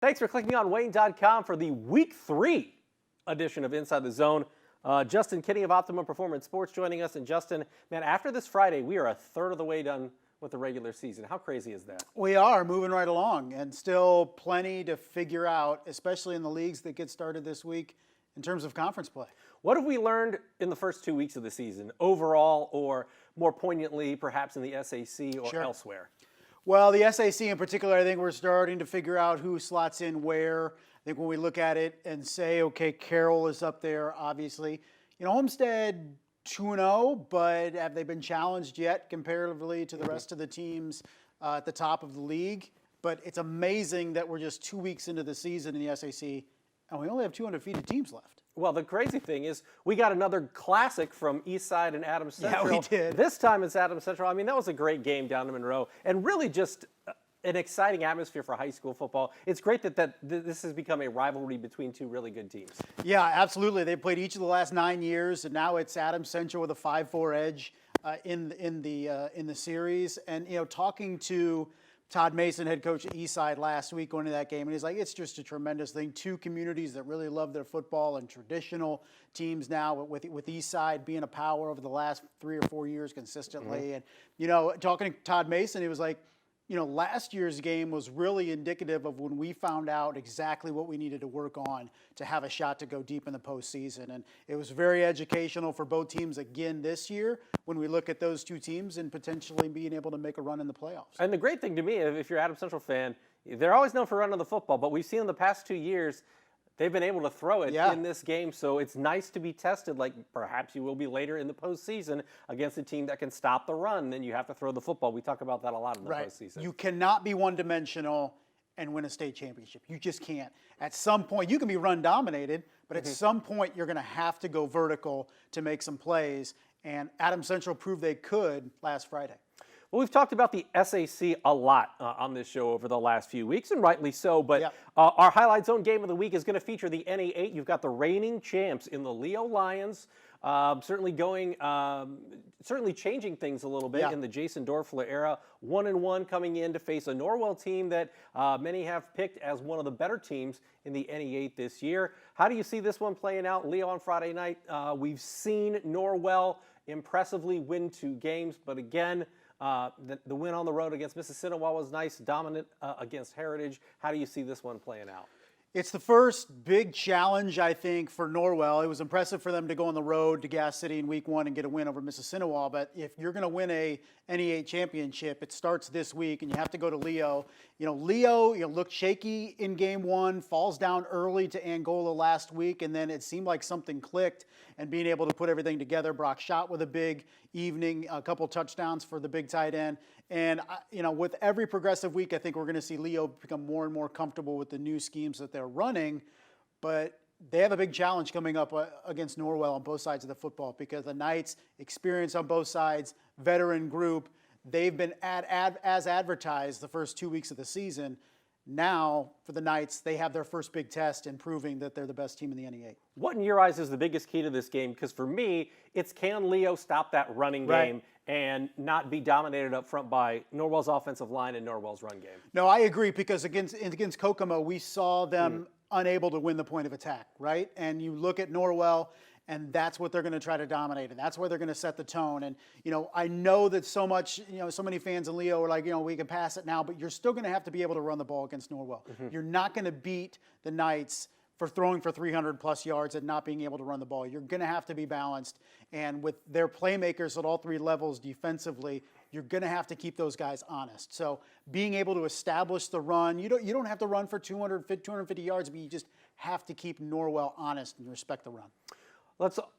Thanks for clicking on Wayne.com for the Week 3 edition of Inside the Zone. Justin Kinney of Optimum Performance Sports joining us. And Justin, man, after this Friday, we are a third of the way done with the regular season. How crazy is that? We are moving right along, and still plenty to figure out, especially in the leagues that get started this week in terms of conference play. What have we learned in the first 2 weeks of the season, overall, or more poignantly, perhaps in the SAC or elsewhere? Well, the SAC in particular, I think we're starting to figure out who slots in where. I think when we look at it and say, okay, Carroll is up there, obviously. You know, Homestead 2-0, but have they been challenged yet comparatively to the rest of the teams at the top of the league? But it's amazing that we're just 2 weeks into the season in the SAC, and we only have 2 undefeated teams left. Well, the crazy thing is we got another classic from Eastside and Adams Central. Yeah, we did. This time it's Adams Central. I mean, that was a great game down in Monroe, and really just an exciting atmosphere for high school football. It's great that this has become a rivalry between two really good teams. Yeah, absolutely. They played each of the last 9 years, and now it's Adams Central with a 5-4 edge in the series. And you know, talking to Todd Mason, head coach at Eastside, last week going into that game, and he's like, it's just a tremendous thing. Two communities that really love their football, and traditional teams now with Eastside being a power over the last 3 or 4 years consistently. And you know, talking to Todd Mason, he was like, you know, last year's game was really indicative of when we found out exactly what we needed to work on to have a shot to go deep in the postseason. And it was very educational for both teams again this year when we look at those two teams and potentially being able to make a run in the playoffs. And the great thing to me, if you're an Adams Central fan, they're always known for running the football, but we've seen in the past 2 years, they've been able to throw it in this game, so it's nice to be tested like perhaps you will be later in the postseason against a team that can stop the run. Then you have to throw the football. We talk about that a lot in the postseason. You cannot be one-dimensional and win a state championship. You just can't. At some point, you can be run-dominated, but at some point you're going to have to go vertical to make some plays, and Adams Central proved they could last Friday. Well, we've talked about the SAC a lot on this show over the last few weeks, and rightly so, but our Highlight Zone game of the week is going to feature the NA8. You've got the reigning champs in the Leo Lions, certainly changing things a little bit in the Jason Dorfler era. 1-1 coming in to face a Norwell team that many have picked as one of the better teams in the NA8 this year. How do you see this one playing out? Leo on Friday night, we've seen Norwell impressively win 2 games, but again, the win on the road against Mississinawa was nice, dominant against Heritage. How do you see this one playing out? It's the first big challenge, I think, for Norwell. It was impressive for them to go on the road to Gas City in week 1 and get a win over Mississinawa, but if you're going to win a NE8 championship, it starts this week, and you have to go to Leo. You know, Leo looked shaky in game 1, falls down early to Angola last week, and then it seemed like something clicked, and being able to put everything together. Brock shot with a big evening, a couple touchdowns for the big tight end. And, you know, with every progressive week, I think we're going to see Leo become more and more comfortable with the new schemes that they're running. But they have a big challenge coming up against Norwell on both sides of the football, because the Knights, experience on both sides, veteran group, they've been as advertised the first 2 weeks of the season. Now, for the Knights, they have their first big test in proving that they're the best team in the NE8. What, in your eyes, is the biggest key to this game? Because for me, it's can Leo stop that running game and not be dominated up front by Norwell's offensive line and Norwell's run game? No, I agree, because against Kokomo, we saw them unable to win the point of attack, right? And you look at Norwell, and that's what they're going to try to dominate, and that's where they're going to set the tone. And, you know, I know that so many fans in Leo are like, you know, we can pass it now, but you're still going to have to be able to run the ball against Norwell. You're not going to beat the Knights for throwing for 300-plus yards and not being able to run the ball. You're going to have to be balanced. And with their playmakers at all 3 levels defensively, you're going to have to keep those guys honest. So being able to establish the run, you don't have to run for 250 yards, but you just have to keep Norwell honest and respect the run.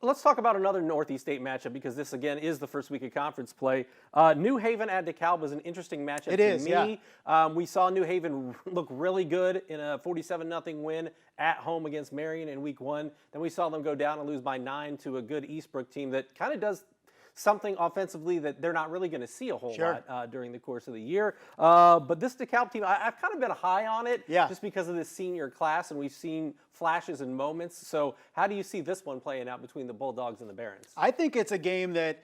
Let's talk about another Northeast State matchup, because this, again, is the first week of conference play. New Haven at Dekalb is an interesting matchup to me. We saw New Haven look really good in a 47-0 win at home against Marion in week 1. Then we saw them go down and lose by 9 to a good Eastbrook team that kind of does something offensively that they're not really going to see a whole lot during the course of the year. But this Dekalb team, I've kind of been high on it just because of this senior class, and we've seen flashes and moments. So how do you see this one playing out between the Bulldogs and the Barons? I think it's a game that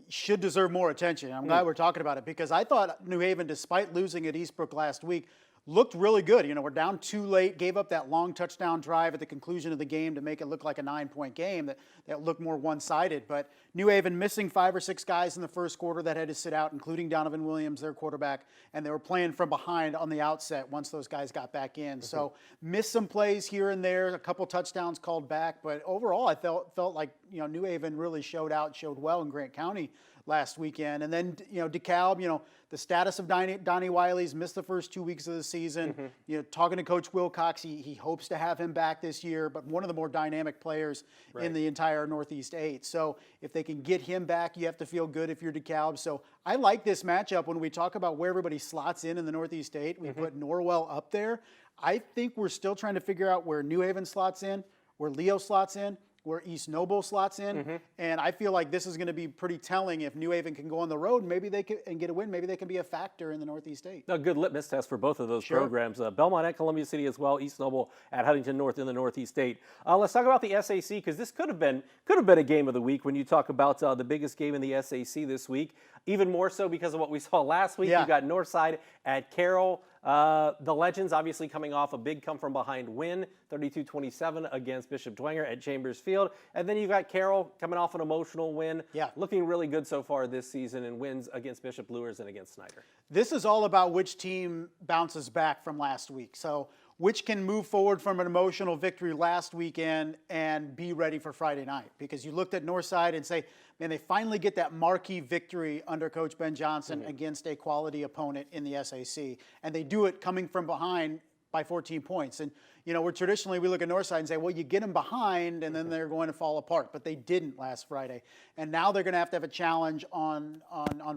should deserve more attention. I'm glad we're talking about it, because I thought New Haven, despite losing at Eastbrook last week, looked really good. We're down too late, gave up that long touchdown drive at the conclusion of the game to make it look like a 9-point game that looked more one-sided. But New Haven missing 5 or 6 guys in the first quarter that had to sit out, including Donovan Williams, their quarterback, and they were playing from behind on the outset once those guys got back in. So missed some plays here and there, a couple touchdowns called back, but overall I felt like New Haven really showed well in Grant County last weekend. And then, Dekalb, the status of Donnie Wiley's missed the first 2 weeks of the season. Talking to Coach Wilcox, he hopes to have him back this year, but one of the more dynamic players in the entire Northeast 8. So if they can get him back, you have to feel good if you're Dekalb. So I like this matchup when we talk about where everybody slots in the Northeast 8. We put Norwell up there. I think we're still trying to figure out where New Haven slots in, where Leo slots in, where East Noble slots in, and I feel like this is going to be pretty telling. If New Haven can go on the road, maybe they can and get a win. Maybe they can be a factor in the Northeast 8. A good litmus test for both of those programs. Belmont at Columbia City as well. East Noble at Huntington North in the Northeast 8. Let's talk about the SAC, because this could have been a game of the week when you talk about the biggest game in the SAC this week. Even more so because of what we saw last week. You got Northside at Carroll. The Legends obviously coming off a big come-from-behind win, 32-27 against Bishop Dwenger at Chambers Field. And then you've got Carroll coming off an emotional win, looking really good so far this season, and wins against Bishop Luers and against Snyder. This is all about which team bounces back from last week. So which can move forward from an emotional victory last weekend and be ready for Friday night. Because you looked at Northside and say, man, they finally get that marquee victory under Coach Ben Johnson against a quality opponent in the SAC. And they do it coming from behind by 14 points. And, we're traditionally, we look at Northside and say, well, you get them behind and then they're going to fall apart. But they didn't last Friday. And now they're going to have a challenge on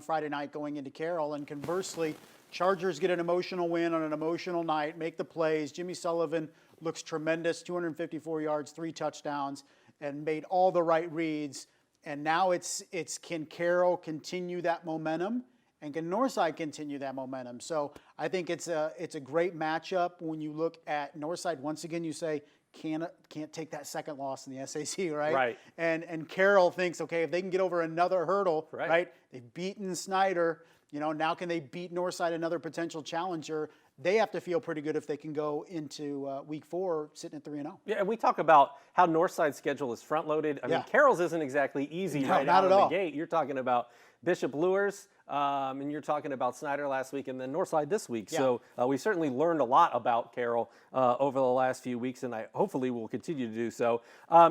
Friday night going into Carroll. And conversely, Chargers get an emotional win on an emotional night, make the plays. Jimmy Sullivan looks tremendous, 254 yards, 3 touchdowns, and made all the right reads. And now it's can Carroll continue that momentum, and can Northside continue that momentum? So I think it's a great matchup when you look at Northside. Once again, you say can't take that second loss in the SAC, right? Right. And Carroll thinks, okay, if they can get over another hurdle, right? They've beaten Snyder. Now can they beat Northside, another potential challenger? They have to feel pretty good if they can go into week 4 sitting at 3-0. Yeah, and we talk about how Northside's schedule is front-loaded. I mean, Carroll's isn't exactly easy right out of the gate. You're talking about Bishop Luers, and you're talking about Snyder last week, and then Northside this week. So we certainly learned a lot about Carroll over the last few weeks, and hopefully will continue to do so.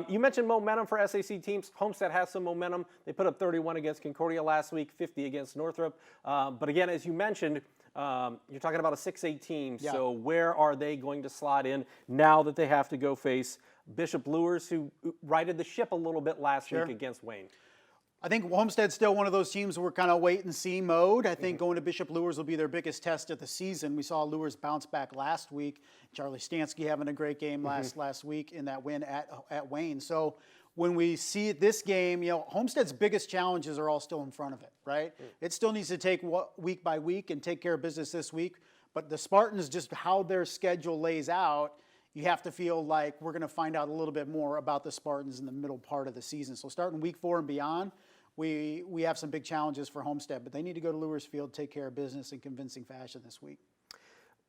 You mentioned momentum for SAC teams. Homestead has some momentum. They put up 31 against Concordia last week, 50 against Northrop. But again, as you mentioned, you're talking about a 6A team. So where are they going to slot in now that they have to go face Bishop Luers, who righted the ship a little bit last week against Wayne? I think Homestead's still one of those teams where we're kind of wait-and-see mode. I think going to Bishop Luers will be their biggest test of the season. We saw Luers bounce back last week. Charlie Stansky having a great game last week in that win at Wayne. So when we see this game, Homestead's biggest challenges are all still in front of it, right? It still needs to take week by week and take care of business this week. But the Spartans, just how their schedule lays out, you have to feel like we're going to find out a little bit more about the Spartans in the middle part of the season. So starting week 4 and beyond, we have some big challenges for Homestead, but they need to go to Luers Field, take care of business in convincing fashion this week.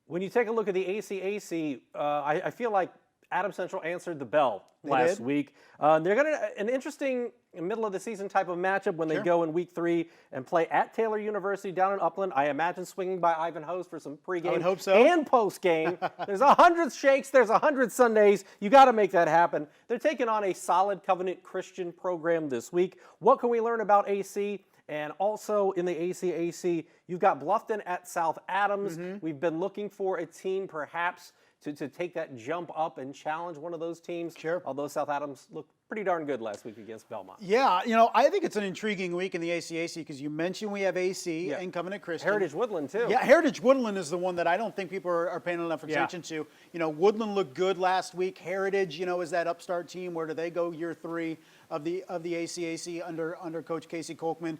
When you take a look at the ACAC, I feel like Adams Central answered the bell last week. They're going to an interesting middle of the season type of matchup when they go in week 3 and play at Taylor University down in Upland. I imagine swinging by Ivanhoe's for some pregame and postgame. There's 100 shakes. There's 100 Sundays. You got to make that happen. They're taking on a solid Covenant Christian program this week. What can we learn about AC? And also in the ACAC, you've got Bluffton at South Adams. We've been looking for a team perhaps to take that jump up and challenge one of those teams. Although South Adams looked pretty darn good last week against Belmont. Yeah, I think it's an intriguing week in the ACAC because you mentioned we have AC and Covenant Christian. Heritage Woodland, too. Yeah, Heritage Woodland is the one that I don't think people are paying enough attention to. Woodland looked good last week. Heritage, is that upstart team. Where do they go year 3 of the ACAC under Coach Casey Kolkman?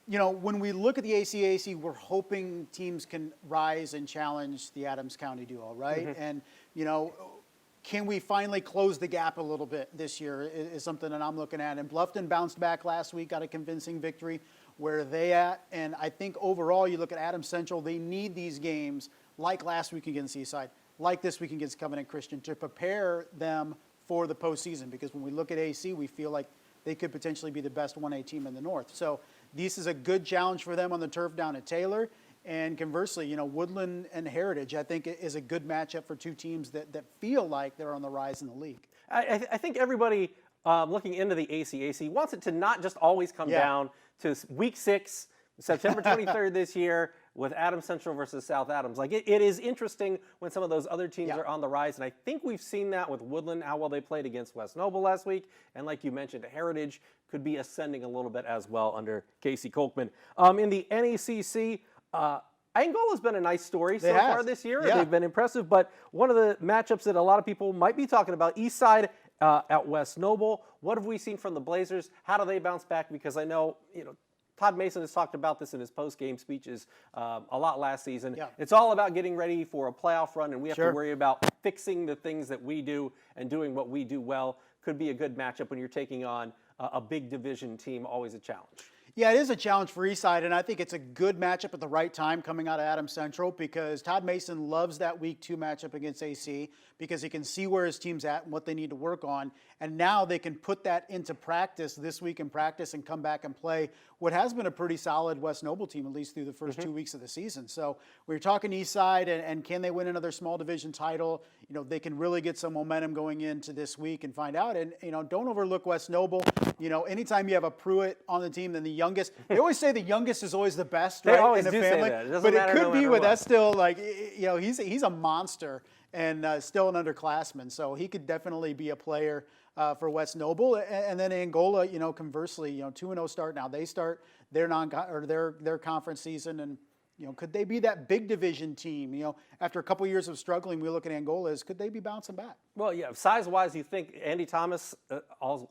When we look at the ACAC, we're hoping teams can rise and challenge the Adams County duo, right? And, can we finally close the gap a little bit this year is something that I'm looking at. And Bluffton bounced back last week, got a convincing victory. Where are they at? And I think overall, you look at Adams Central, they need these games like last week against Eastside, like this week against Covenant Christian, to prepare them for the postseason. Because when we look at AC, we feel like they could potentially be the best 1A team in the North. So this is a good challenge for them on the turf down at Taylor. And conversely, Woodland and Heritage, I think, is a good matchup for two teams that feel like they're on the rise in the league. I think everybody looking into the ACAC wants it to not just always come down to week 6, September 23rd this year, with Adams Central versus South Adams. Like, it is interesting when some of those other teams are on the rise, and I think we've seen that with Woodland, how well they played against West Noble last week, and like you mentioned, Heritage could be ascending a little bit as well under Casey Kolkman. In the NACC, Angola's been a nice story so far this year. Yeah. They've been impressive, but one of the matchups that a lot of people might be talking about, Eastside at West Noble. What have we seen from the Blazers? How do they bounce back? Because I know, Todd Mason has talked about this in his post-game speeches a lot last season. Yeah. It's all about getting ready for a playoff run, and we have to worry about fixing the things that we do and doing what we do well. Could be a good matchup when you're taking on a big division team, always a challenge. Yeah, it is a challenge for Eastside, and I think it's a good matchup at the right time coming out of Adams Central, because Todd Mason loves that Week 2 matchup against AC because he can see where his team's at and what they need to work on, and now they can put that into practice this week in practice and come back and play what has been a pretty solid West Noble team, at least through the first 2 weeks of the season. So we're talking Eastside, and can they win another small division title? They can really get some momentum going into this week and find out. And, don't overlook West Noble. Anytime you have a Pruitt on the team, then the youngest, they always say the youngest is always the best, right? They always in the do family. say that. It doesn't but matter it could no be matter with what. that still, like, he's a monster and still an underclassman. So he could definitely be a player for West Noble. And then Angola, conversely, 2-0 start now. They start their their conference season, and could they be that big division team? After a couple years of struggling, we look at Angola as, could they be bouncing back? Well, yeah, size-wise, you think Andy Thomas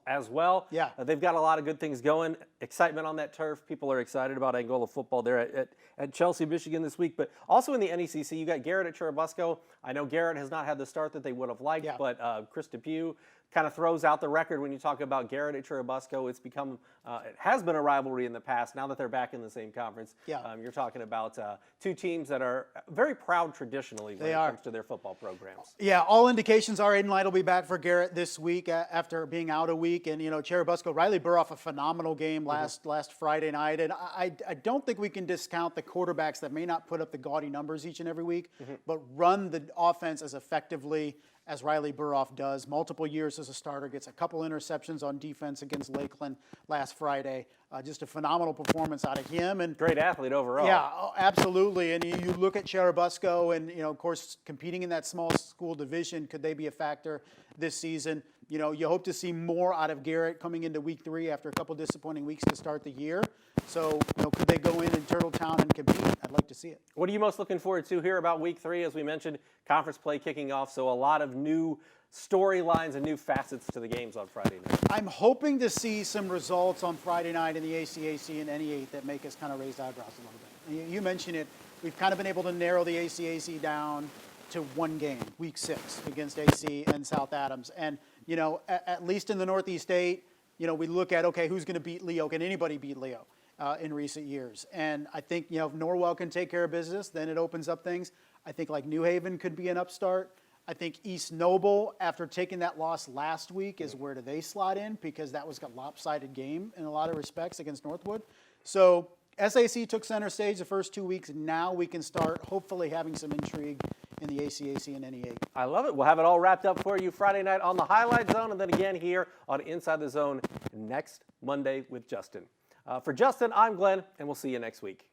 as well. Yeah. They've got a lot of good things going. Excitement on that turf. People are excited about Angola football there at Chelsea, Michigan this week. But also in the NECC, you got Garrett at Churubusco. I know Garrett has not had the start that they would have liked, but Chris DePue kind of throws out the record when you talk about Garrett at Churubusco. It's become, it has been a rivalry in the past. Now that they're back in the same conference, you're talking about two teams that are very proud traditionally when it comes to their football programs. Yeah, all indications are Aiden Light will be back for Garrett this week after being out a week. And, Churubusco, Riley Burroff, a phenomenal game last Friday night. And I don't think we can discount the quarterbacks that may not put up the gaudy numbers each and every week, but run the offense as effectively as Riley Burroff does. Multiple years as a starter, gets a couple interceptions on defense against Lakeland last Friday. Just a phenomenal performance out of him. And great athlete overall. Yeah, absolutely. And you look at Churubusco and, of course, competing in that small school division, could they be a factor this season? You hope to see more out of Garrett coming into week 3 after a couple disappointing weeks to start the year. So, could they go in Turtletown and compete? I'd like to see it. What are you most looking forward to here about week 3? As we mentioned, conference play kicking off, so a lot of new storylines and new facets to the games on Friday night. I'm hoping to see some results on Friday night in the ACAC and NE8 that make us kind of raise eyebrows a little bit. You mentioned it. We've kind of been able to narrow the ACAC down to one game, week 6, against AC and South Adams. And, at least in the Northeast 8, we look at, okay, who's going to beat Leo? Can anybody beat Leo in recent years? And I think, if Norwell can take care of business, then it opens up things. I think like New Haven could be an upstart. I think East Noble, after taking that loss last week, is where do they slot in, because that was a lopsided game in a lot of respects against Northwood. So SAC took center stage the first 2 weeks. Now we can start hopefully having some intrigue in the ACAC and NE8. I love it. We'll have it all wrapped up for you Friday night on the Highlight Zone, and then again here on Inside the Zone next Monday with Justin. For Justin, I'm Glenn, and we'll see you next week.